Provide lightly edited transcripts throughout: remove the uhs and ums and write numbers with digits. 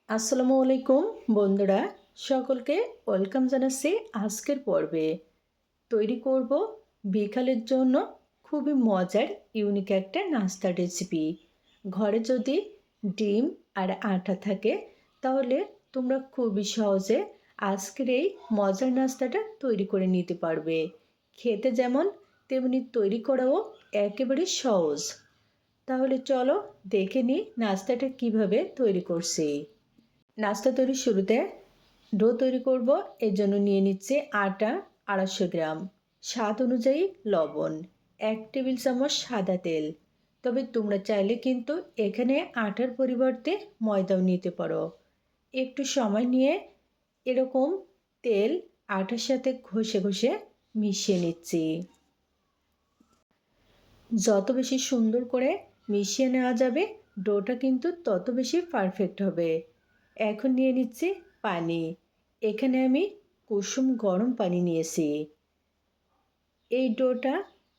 আসসালামু আলাইকুম বন্ধুরা, সকলকে ওয়েলকাম জানাচ্ছি আজকের পর্বে। তৈরি করব বিকালের জন্য খুবই মজার ইউনিক একটা নাস্তার রেসিপি। ঘরে যদি ডিম আর আটা থাকে তাহলে তোমরা খুবই সহজে আজকের এই মজার নাস্তাটা তৈরি করে নিতে পারবে। খেতে যেমন তেমনি তৈরি করাও একেবারে সহজ। তাহলে চলো দেখে নিই নাস্তাটা কিভাবে তৈরি করছি। নাস্তা তৈরির শুরুতে ডো তৈরি করব। এর জন্য নিয়ে নিচ্ছে আটা 250 গ্রাম, স্বাদ অনুযায়ী লবণ, 1 টেবিল চামচ সাদা তেল। তবে তোমরা চাইলে কিন্তু এখানে আটার পরিবর্তে ময়দাও নিতে পারো। একটু সময় নিয়ে এরকম তেল আটার সাথে ঘষে ঘষে মিশিয়ে নিচ্ছি। যত বেশি সুন্দর করে মিশিয়ে নেওয়া যাবে ডোটা কিন্তু তত বেশি পারফেক্ট হবে। এখন নিয়ে নিচ্ছি পানি। এখানে আমি কুসুম গরম পানি নিয়েছি। এই ডোটা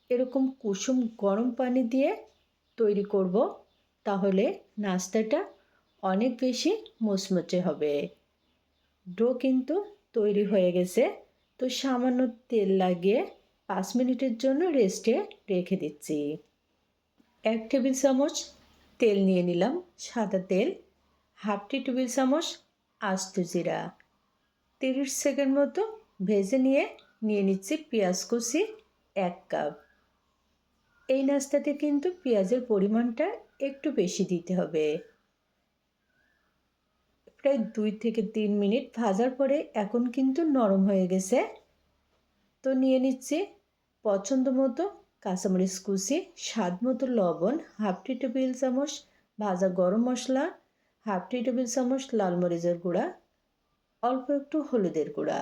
এরকম কুসুম গরম পানি দিয়ে তৈরি করব, তাহলে নাস্তাটা অনেক বেশি মুচমুচে হবে। ডো কিন্তু তৈরি হয়ে গেছে, তো সামান্য তেল লাগিয়ে 5 মিনিটের জন্য রেস্টে রেখে দিচ্ছি। 1 টেবিল চামচ তেল নিয়ে নিলাম, সাদা তেল, হাফ টেবিল চামচ আস্ত জিরা। 30 সেকেন্ড মতো ভেজে নিয়ে নিচ্ছি পেঁয়াজ কুচি 1 কাপ। এই নাস্তাতে কিন্তু পেঁয়াজের পরিমাণটা একটু বেশি দিতে হবে। প্রায় 2 থেকে 3 মিনিট ভাজার পরে এখন কিন্তু নরম হয়ে গেছে। তো নিয়ে নিচ্ছি পছন্দ মতো কাঁচামরিচ কুচি, স্বাদ মতো লবণ, হাফ টেবিল চামচ ভাজা গরম মশলা, হাফ টেবিল চামচ লাল মরিচের গুঁড়া, অল্প একটু হলুদের গুঁড়া।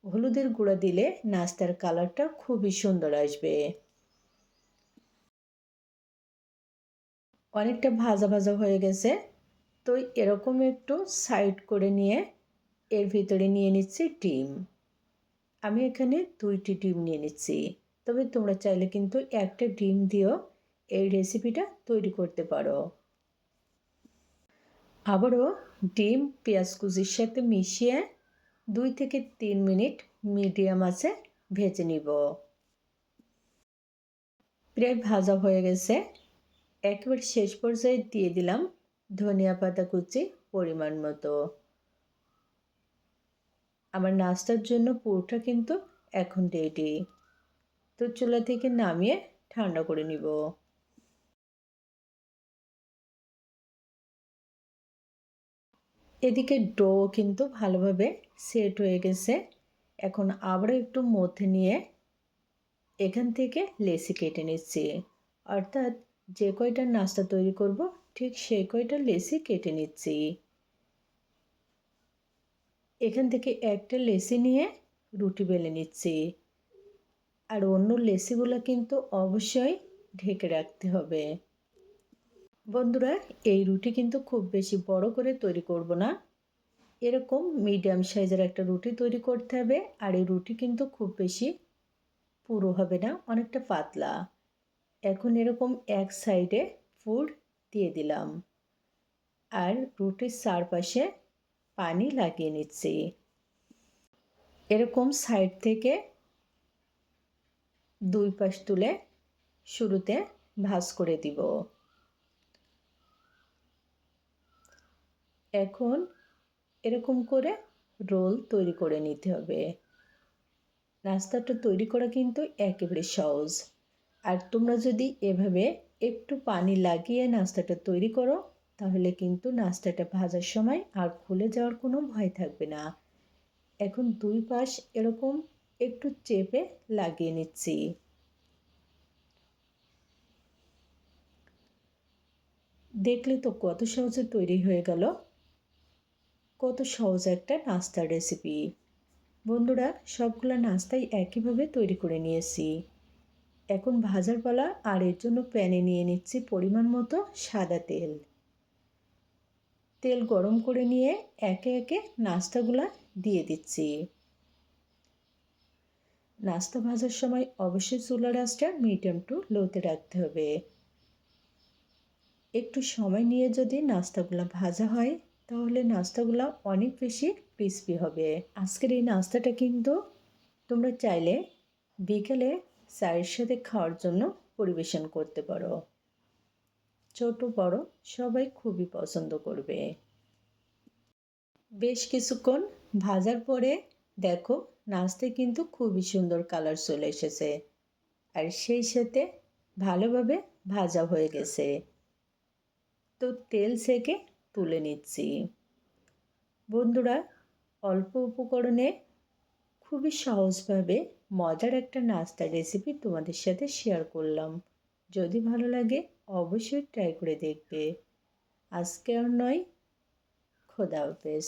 হলুদের গুঁড়া দিলে নাস্তার কালারটা খুবই সুন্দর আসবে। অনেকটা ভাজা ভাজা হয়ে গেছে, তো এরকম একটু সাইড করে নিয়ে এর ভিতরে নিয়ে নিচ্ছি ডিম। আমি এখানে 2টি ডিম নিয়ে নিচ্ছি। তবে তোমরা চাইলে কিন্তু একটা ডিম দিয়েও এই রেসিপিটা তৈরি করতে পারো। আবারও ডিম পেঁয়াজ কুচির সাথে মিশিয়ে 2 থেকে 3 মিনিট মিডিয়াম আঁচে ভেজে নিব। প্রায় ভাজা হয়ে গেছে। একেবারে শেষ পর্যায়ে দিয়ে দিলাম ধনিয়া পাতা কুচি পরিমাণ মতো। আমার নাস্তার জন্য পুরোটা কিন্তু এখন রেডি। তো চুলা থেকে নামিয়ে ঠান্ডা করে নিব। এদিকে ডো কিন্তু ভালোভাবে সেট হয়ে গেছে। এখন আবারও একটু মধ্যে নিয়ে এখান থেকে লেচি কেটে নিচ্ছি। অর্থাৎ যে কয়টা নাস্তা তৈরি করব ঠিক সেই কয়টা লেচি কেটে নিচ্ছি। এখান থেকে একটা লেচি নিয়ে রুটি বেলে নিচ্ছি। আর অন্য লেচিগুলো কিন্তু অবশ্যই ঢেকে রাখতে হবে। বন্ধুরা, এই রুটি কিন্তু খুব বেশি বড় করে তৈরি করব না। এরকম মিডিয়াম সাইজের একটা রুটি তৈরি করতে হবে। আর এই রুটি কিন্তু খুব বেশি পুরো হবে না, অনেকটা পাতলা। এখন এরকম এক সাইডে ফুড দিয়ে দিলাম আর রুটির চারপাশে পানি লাগিয়ে নিচ্ছি। এরকম সাইড থেকে 2 পাশ তুলে শুরুতে ভাঁজ করে দিব। এখন এরকম করে রোল তৈরি করে নিতে হবে। নাস্তাটা তৈরি করা কিন্তু একেবারে সহজ। আর তোমরা যদি এভাবে একটু পানি লাগিয়ে নাস্তাটা তৈরি করো তাহলে কিন্তু নাস্তাটা ভাজার সময় আর খুলে যাওয়ার কোনো ভয় থাকবে না। এখন 2 পাশ এরকম একটু চেপে লাগিয়ে নিচ্ছি। দেখলে তো কত সহজে তৈরি হয়ে গেল। কত সহজ একটা নাস্তার রেসিপি। বন্ধুরা, সবগুলা নাস্তাই একইভাবে তৈরি করে নিয়েছি। এখন ভাজার পালা। আর এর জন্য প্যানে নিয়ে নিচ্ছি পরিমাণ মতো সাদা তেল। তেল গরম করে নিয়ে একে একে নাস্তাগুলা দিয়ে দিচ্ছি। নাস্তা ভাজার সময় অবশ্যই চুলার আঁচটা মিডিয়াম টু লোতে রাখতে হবে। একটু সময় নিয়ে যদি নাস্তাগুলা ভাজা হয় তাহলে নাস্তাগুলো অনেক বেশি ক্রিস্পি হবে। আজকের এই নাস্তাটা কিন্তু তোমরা চাইলে বিকেলে চায়ের সাথে খাওয়ার জন্য পরিবেশন করতে পারো। ছোট বড় সবাই খুবই পছন্দ করবে। বেশ কিছুক্ষণ ভাজার পরে দেখো নাস্তায় কিন্তু খুবই সুন্দর কালার চলে এসেছে, আর সেই সাথে ভালোভাবে ভাজা হয়ে গেছে। তো তেল সেকে তুলে নিচ্ছি। বন্ধুরা, অল্প উপকরণে খুবই সহজভাবে মজার একটা নাস্তার রেসিপি তোমাদের সাথে শেয়ার করলাম। যদি ভালো লাগে অবশ্যই ট্রাই করে দেখবে। আজকে আর নয়, খোদা হাফেজ।